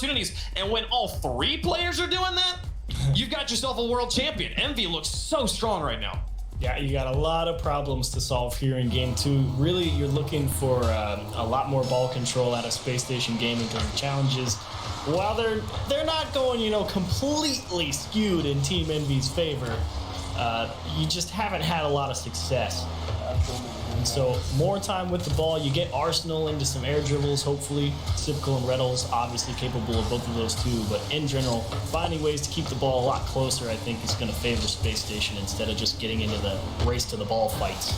opportunities. And when all three players are doing that, you've got yourself a world champion. Envy looks so strong right now. Yeah, you got a lot of problems to solve here in Game 2. Really, you're looking for a lot more ball control out of Space Station Gaming during challenges. While they're not going, completely skewed in Team Envy's favor, you just haven't had a lot of success. And so, more time with the ball, you get Arsenal into some air dribbles, hopefully. Sipco and Reddles, obviously capable of both of those too, but in general, finding ways to keep the ball a lot closer, I think, is going to favor Space Station instead of just getting into the race to the ball fights.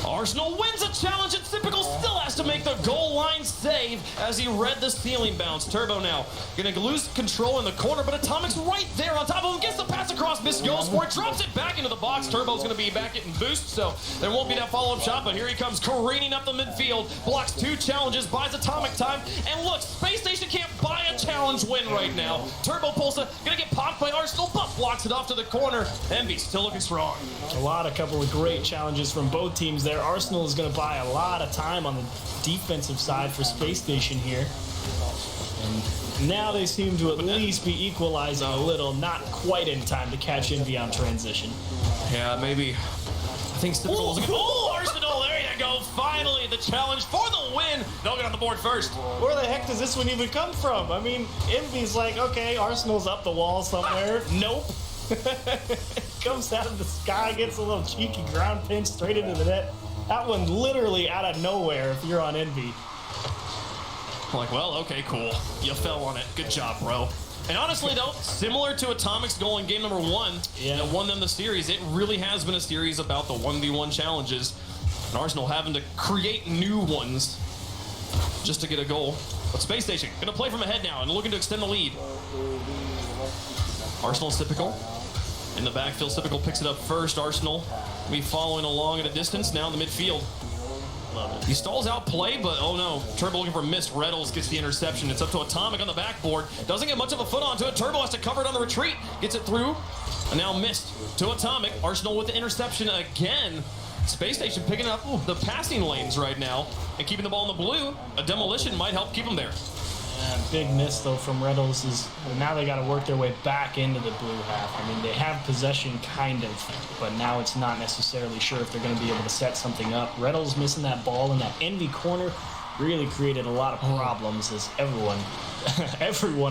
Arsenal wins a challenge, and Typical still has to make the goal line save as he read the ceiling bounce. Turbo now gonna lose control in the corner, but Atomic's right there on top of him, gets the pass across, missed goals for it, drops it back into the box. Turbo's gonna be back getting boost, so there won't be that follow-up shot, but here he comes careening up the midfield, blocks two challenges, buys Atomic time, and look, Space Station can't buy a challenge win right now. Turbo Pulsa gonna get popped by Arsenal, but blocks it off to the corner. Envy still looking strong. A couple of great challenges from both teams there. Arsenal is going to buy a lot of time on the defensive side for Space Station here. And now they seem to at least be equalizing a little, not quite in time to catch Envy on transition. Yeah, maybe. I think Typical is Arsenal, there you go. Finally, the challenge for the win. They'll get on the board first. Where the heck does this one even come from? I mean, Envy's like, okay, Arsenal's up the wall somewhere. Nope. Comes out of the sky, gets a little cheeky ground pinch straight into the net. That one literally out of nowhere if you're on Envy. I'm like, well, okay, cool. You fell on it. Good job, bro. And honestly, though, similar to Atomic's goal in game number 1 that won them the series, it really has been a series about the 1v1 challenges. And Arsenal having to create new ones just to get a goal. But Space Station gonna play from ahead now and looking to extend the lead. Arsenal's Typical. In the backfield, Typical picks it up first. Arsenal will be following along at a distance now in the midfield. He stalls out play, but oh no. Turbo looking for missed. Reddles gets the interception. It's up to Atomic on the backboard. Doesn't get much of a foot onto it. Turbo has to cover it on the retreat. Gets it through. And now missed to Atomic. Arsenal with the interception again. Space Station picking up the passing lanes right now and keeping the ball in the blue. A demolition might help keep them there. Big miss, though, from Reddles is now they got to work their way back into the blue half. I mean, they have possession, kind of, but now it's not necessarily sure if they're going to be able to set something up. Reddles missing that ball in that Envy corner really created a lot of problems as everyone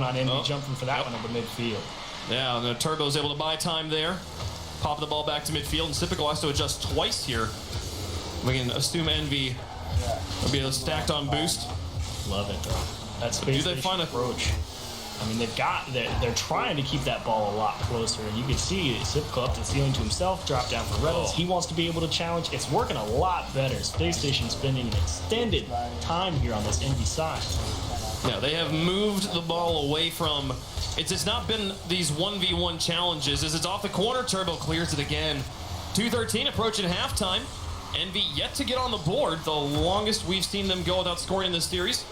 on Envy jumping for that one at the midfield. Yeah, and the Turbo's able to buy time there. Pop the ball back to midfield, and Typical has to adjust twice here. We can assume Envy will be stacked on boost. Love it, though. That Space Station approach. I mean, they're trying to keep that ball a lot closer, and you can see Sipco up to the ceiling to himself, drop down for Reddles. He wants to be able to challenge. It's working a lot better. Space Station spending an extended time here on this Envy side. Yeah, they have moved the ball away from. It's not been these 1v1 challenges. As it's off the corner, Turbo clears it again. 2:13 approaching halftime. Envy yet to get on the board, the longest we've seen them go without scoring in this series.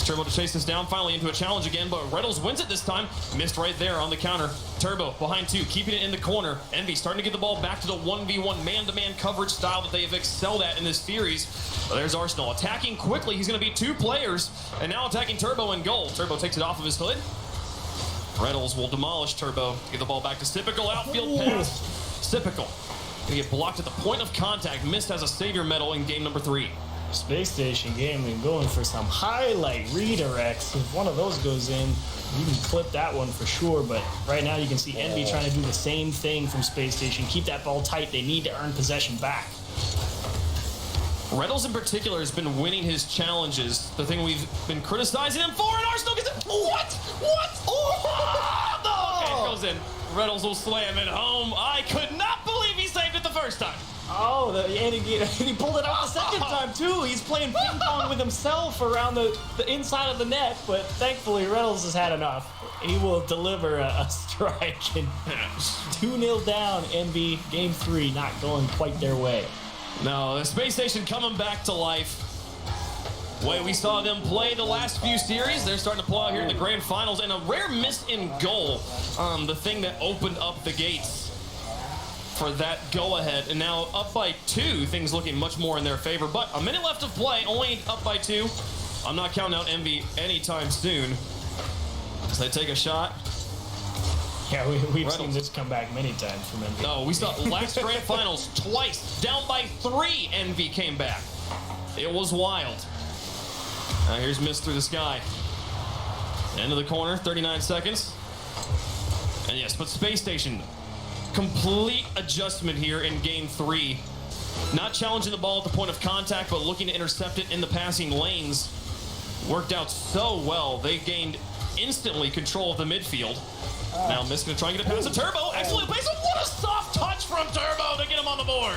Turbo to chase this down, finally into a challenge again, but Reddles wins it this time. Missed right there on the counter. Turbo behind 2, keeping it in the corner. Envy starting to get the ball back to the 1v1 man-to-man coverage style that they have excelled at in this series. But there's Arsenal attacking quickly. He's going to beat 2 players, and now attacking Turbo in goal. Turbo takes it off of his hood. Reddles will demolish Turbo. Get the ball back to Typical. Outfield pass. Typical going to get blocked at the point of contact. Missed as a savior medal in game number 3. Space Station Gaming going for some highlight redirects. If one of those goes in, you can clip that one for sure, but right now you can see Envy trying to do the same thing from Space Station. Keep that ball tight. They need to earn possession back. Reddles in particular has been winning his challenges. The thing we've been criticizing him for, and Arsenal gets it. What? Oh, no! Okay, it goes in. Reddles will slam it home. I could not believe he saved it the first time. Oh, and he pulled it out the second time, too. He's playing ping pong with himself around the inside of the net, but thankfully Reddles has had enough. He will deliver a strike, and 2-0 down, Envy, game 3, not going quite their way. No, the Space Station coming back to life. Way we saw them play the last few series, they're starting to pull out here in the grand finals, and a rare miss in goal. The thing that opened up the gates for that go-ahead, and now up by 2, things looking much more in their favor, but a minute left of play, only up by 2. I'm not counting out Envy anytime soon. As they take a shot. Yeah, we've seen this come back many times from Envy. No, we saw last grand finals twice. Down by 3, Envy came back. It was wild. Now here's Mist through the sky. End of the corner, 39 seconds. And yes, but Space Station, complete adjustment here in game 3. Not challenging the ball at the point of contact, but looking to intercept it in the passing lanes. Worked out so well. They gained instantly control of the midfield. Now Mist gonna try and get a pass to Turbo. Excellent pace. What a soft touch from Turbo to get him on the board.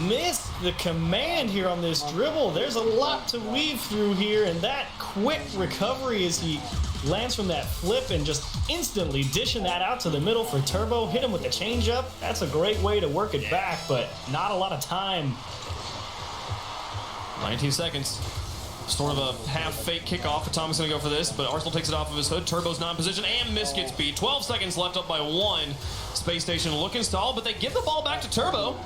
Missed the command here on this dribble. There's a lot to weave through here, and that quick recovery as he lands from that flip and just instantly dishing that out to the middle for Turbo. Hit him with the changeup. That's a great way to work it back, but not a lot of time. 19 seconds. Sort of a half-fake kickoff. Atomic's going to go for this, but Arsenal takes it off of his hood. Turbo's not in position, and Mist gets beat. 12 seconds left, up by 1. Space Station looking stalled, but they give the ball back to Turbo.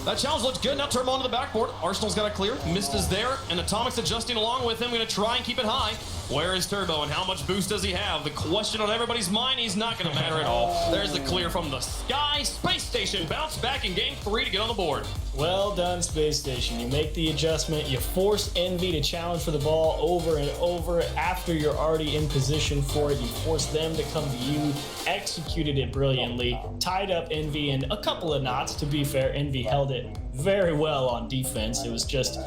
That challenge looks good. Now Turbo onto the backboard. Arsenal's got it clear. Mist is there, and Atomic's adjusting along with him. Going to try and keep it high. Where is Turbo, and how much boost does he have? The question on everybody's mind, he's not going to matter at all. There's the clear from the sky. Space Station bounced back in game 3 to get on the board. Well done, Space Station. You make the adjustment. You force Envy to challenge for the ball over and over after you're already in position for it. You force them to come to you. Executed it brilliantly. Tied up Envy in a couple of knots. To be fair, Envy held it very well on defense. It was just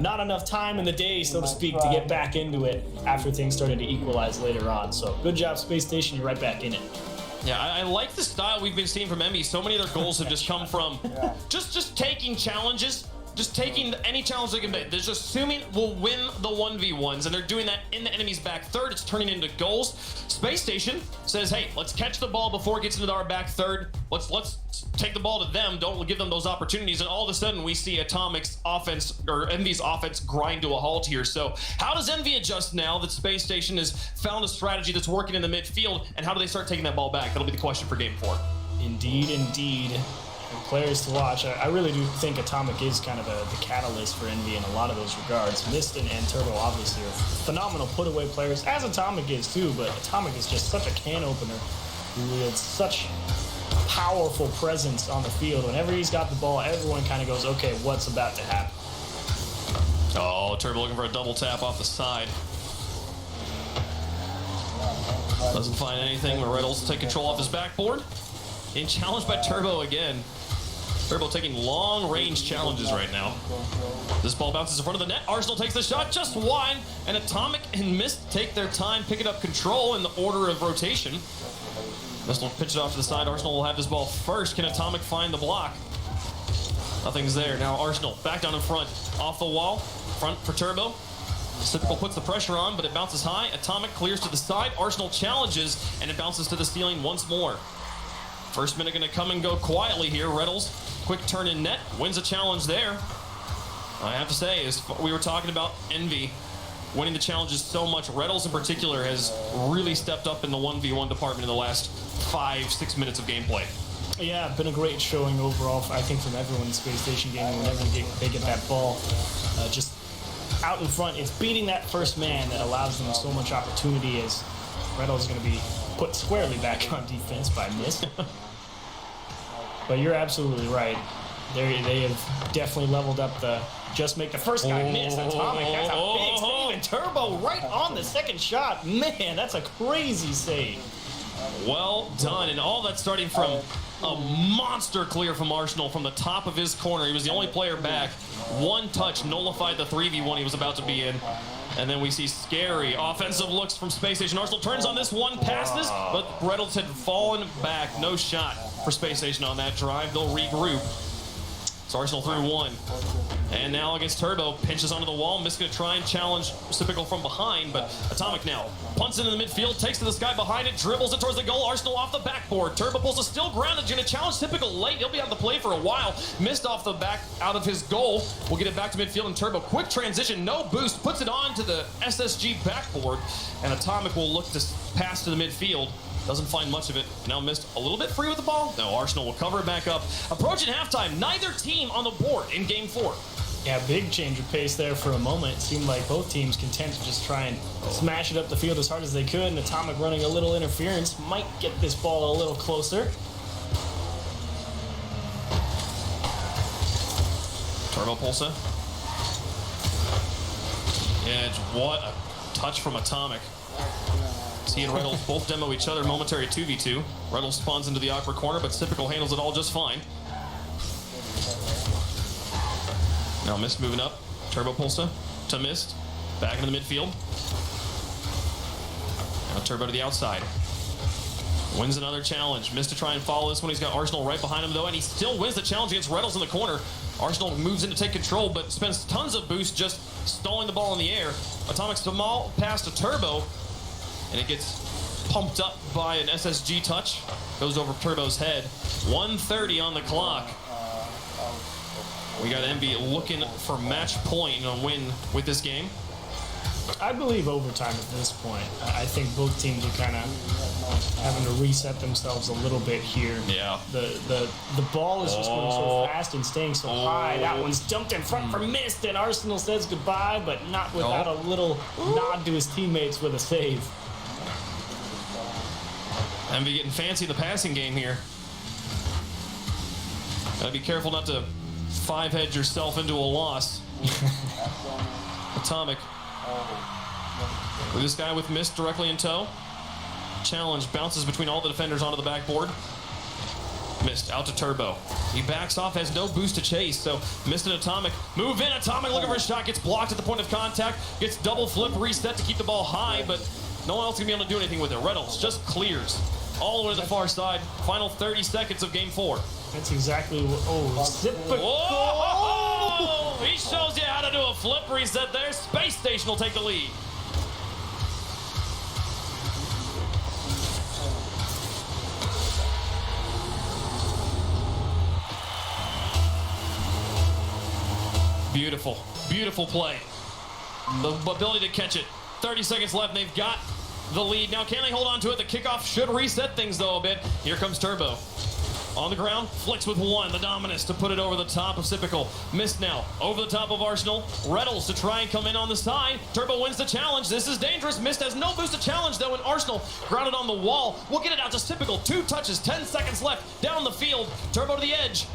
not enough time in the day, so to speak, to get back into it after things started to equalize later on. So good job, Space Station. You're right back in it. Yeah, I like the style we've been seeing from Envy. So many of their goals have just come from just taking challenges, just taking any challenge they can make. They're just assuming we'll win the 1v1s, and they're doing that in the enemy's back third. It's turning into goals. Space Station says, hey, let's catch the ball before it gets into our back third. Let's take the ball to them. Don't give them those opportunities. And all of a sudden, we see Atomic's offense, or Envy's offense, grind to a halt here. So how does Envy adjust now that Space Station has found a strategy that's working in the midfield? And how do they start taking that ball back? That'll be the question for game 4. Indeed, indeed. Players to watch. I really do think Atomic is kind of the catalyst for Envy in a lot of those regards. Mist and Turbo obviously are phenomenal put-away players, as Atomic is too, but Atomic is just such a can opener who wields such powerful presence on the field. Whenever he's got the ball, everyone kind of goes, okay, what's about to happen? Oh, Turbo looking for a double tap off the side. Doesn't find anything, but Reynolds take control off his backboard. And challenged by Turbo again. Turbo taking long-range challenges right now. This ball bounces in front of the net. Arsenal takes the shot just wide, and Atomic and Mist take their time picking up control in the order of rotation. Mist will pitch it off to the side. Arsenal will have this ball first. Can Atomic find the block? Nothing's there. Now Arsenal back down in front. Off the wall. Front for Turbo. Typical puts the pressure on, but it bounces high. Atomic clears to the side. Arsenal challenges, and it bounces to the ceiling once more. First minute going to come and go quietly here. Reynolds, quick turn in net, wins a challenge there. I have to say, as we were talking about Envy winning the challenges so much, Reynolds in particular has really stepped up in the 1v1 department in the last 5-6 minutes of gameplay. Yeah, been a great showing overall, I think, from everyone in Space Station gaming. Whenever they get that ball just out in front, it's beating that first man that allows them so much opportunity, as Reynolds is going to be put squarely back on defense by Mist. But you're absolutely right. They have definitely leveled up the just make the first guy miss. Atomic, that's a big save. And Turbo right on the second shot. Man, that's a crazy save. Well done. And all that starting from a monster clear from Arsenal from the top of his corner. He was the only player back. One touch nullified the 3v1 he was about to be in. And then we see scary offensive looks from Space Station. Arsenal turns on this one, passes, but Reynolds had fallen back. No shot for Space Station on that drive. They'll regroup. So Arsenal through one. And now against Turbo, pinches onto the wall. Mist going to try and challenge Reciprocal from behind, but Atomic now punts into the midfield, takes to the sky behind it, dribbles it towards the goal. Arsenal off the backboard. Turbo pulls a still grounded. Going to challenge Typical late. He'll be out of the play for a while. Missed off the back out of his goal. We'll get it back to midfield, and Turbo, quick transition, no boost, puts it on to the SSG backboard, and Atomic will look to pass to the midfield. Doesn't find much of it. Now Mist a little bit free with the ball. No, Arsenal will cover it back up. Approaching halftime, neither team on the board in game 4. Yeah, big change of pace there for a moment. It seemed like both teams content to just try and smash it up the field as hard as they could, and Atomic running a little interference might get this ball a little closer. Turbo Pulsa. Yeah, what a touch from Atomic. He and Reynolds both demo each other, momentary 2v2. Reynolds spawns into the awkward corner, but Typical handles it all just fine. Now Mist moving up. Turbo Pulsa to Mist. Back into the midfield. Now Turbo to the outside. Wins another challenge. Mist to try and follow this one. He's got Arsenal right behind him, though, and he still wins the challenge against Reynolds in the corner. Arsenal moves in to take control, but spends tons of boost just stalling the ball in the air. Atomic's small pass to Turbo, and it gets pumped up by an SSG touch. Goes over Turbo's head. 1:30 on the clock. We got Envy looking for match point and a win with this game. I believe overtime at this point. I think both teams are kind of having to reset themselves a little bit here. Yeah. The ball is just going so fast and staying so high. That one's dumped in front for Mist, and Arsenal says goodbye, but not without a little nod to his teammates with a save. Envy getting fancy in the passing game here. Gotta be careful not to five-head yourself into a loss. Atomic. With this guy with Mist directly in tow. Challenge bounces between all the defenders onto the backboard. Mist out to Turbo. He backs off, has no boost to chase, so Mist and Atomic move in. Atomic looking for a shot, gets blocked at the point of contact, gets double flip reset to keep the ball high, but no one else can be able to do anything with it. Reynolds just clears all the way to the far side. Final 30 seconds of game 4. That's exactly what. Zippy. Whoa! He shows you how to do a flip reset there. Space Station will take the lead. Beautiful, beautiful play. The ability to catch it. 30 seconds left, and they've got the lead. Now, can they hold on to it? The kickoff should reset things, though, a bit. Here comes Turbo. On the ground, flicks with one, the dominance to put it over the top of Typical. Mist now, over the top of Arsenal. Reynolds to try and come in on the side. Turbo wins the challenge. This is dangerous. Mist has no boost to challenge, though, and Arsenal grounded on the wall. We'll get it out to Typical. 2 touches, 10 seconds left. Down the field, Turbo to the edge.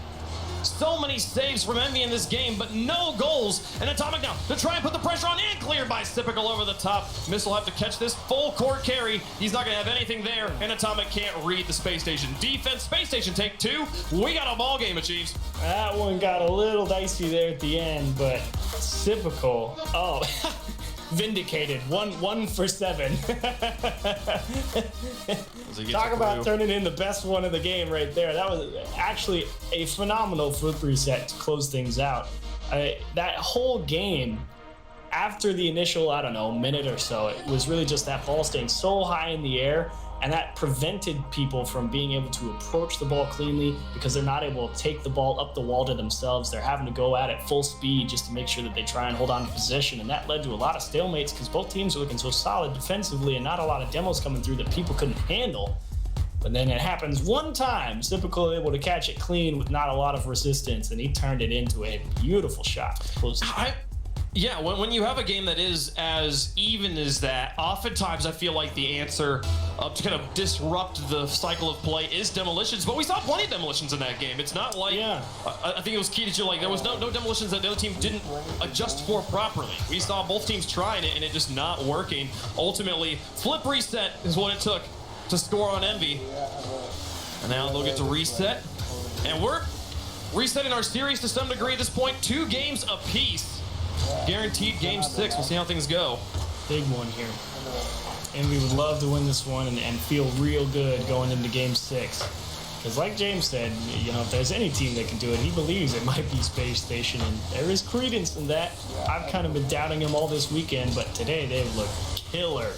So many saves from Envy in this game, but no goals. And Atomic now to try and put the pressure on, and cleared by Typical over the top. Mist will have to catch this full court carry. He's not going to have anything there, and Atomic can't read the Space Station defense. Space Station take 2. We got a ball game, Achieves. That one got a little dicey there at the end, but Typical. Oh, vindicated. One for 7. Talk about turning in the best one of the game right there. That was actually a phenomenal flip reset to close things out. That whole game, after the initial, I don't know, minute or so, it was really just that ball staying so high in the air, and that prevented people from being able to approach the ball cleanly because they're not able to take the ball up the wall to themselves. They're having to go at it full speed just to make sure that they try and hold on to position, and that led to a lot of stalemates because both teams were looking so solid defensively and not a lot of demos coming through that people couldn't handle. But then it happens one time, Typical able to catch it clean with not a lot of resistance, and he turned it into a beautiful shot. Yeah, when you have a game that is as even as that, oftentimes I feel like the answer to kind of disrupt the cycle of play is demolitions, but we saw plenty of demolitions in that game. It's not like, I think it was key that there was no demolitions that the other team didn't adjust for properly. We saw both teams trying it, and it just not working. Ultimately, flip reset is what it took to score on Envy. And now they'll get to reset. And we're resetting our series to some degree at this point. 2 games apiece. Guaranteed game 6. We'll see how things go. Big one here. And we would love to win this one and feel real good going into game 6. Because like James said, you know, if there's any team that can do it, he believes it might be Space Station. And there is credence in that. I've kind of been doubting him all this weekend, but today they've looked killer.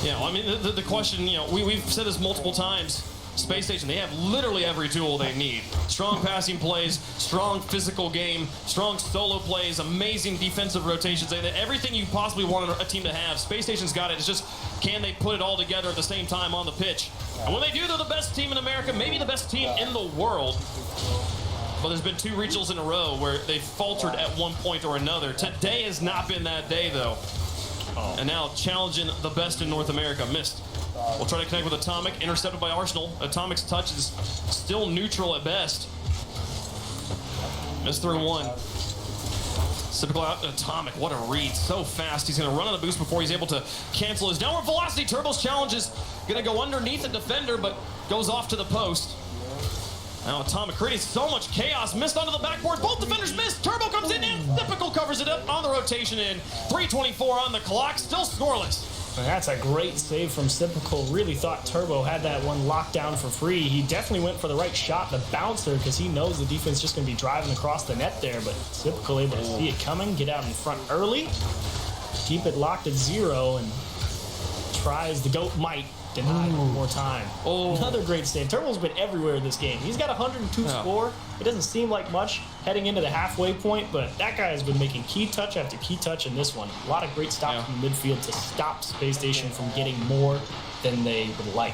Yeah, well, I mean, the question, you know, we've said this multiple times. Space Station, they have literally every tool they need. Strong passing plays, strong physical game, strong solo plays, amazing defensive rotations. They have everything you possibly want a team to have. Space Station's got it. It's just, can they put it all together at the same time on the pitch? And when they do, they're the best team in America, maybe the best team in the world. Well, there's been 2 regionals in a row where they faltered at one point or another. Today has not been that day, though. And now challenging the best in North America. Missed. We'll try to connect with Atomic. Intercepted by Arsenal. Atomic's touch is still neutral at best. Missed through 1. Typical out Atomic. What a read. So fast. He's going to run on the boost before he's able to cancel his downward velocity. Turbo's challenge is going to go underneath the defender, but goes off to the post. Now Atomic creating so much chaos. Missed onto the backboard. Both defenders missed. Turbo comes in and Typical covers it up on the rotation in. 3:24 on the clock. Still scoreless. And that's a great save from Typical. Really thought Turbo had that one locked down for free. He definitely went for the right shot, the bouncer, because he knows the defense is just going to be driving across the net there. But Typical able to see it coming, get out in front early, keep it locked at 0, and tries the GOAT might. Denied one more time. Another great save. Turbo's been everywhere this game. He's got 102 score. It doesn't seem like much heading into the halfway point, but that guy has been making key touch after key touch in this one. A lot of great stops from the midfield to stop Space Station from getting more than they would like.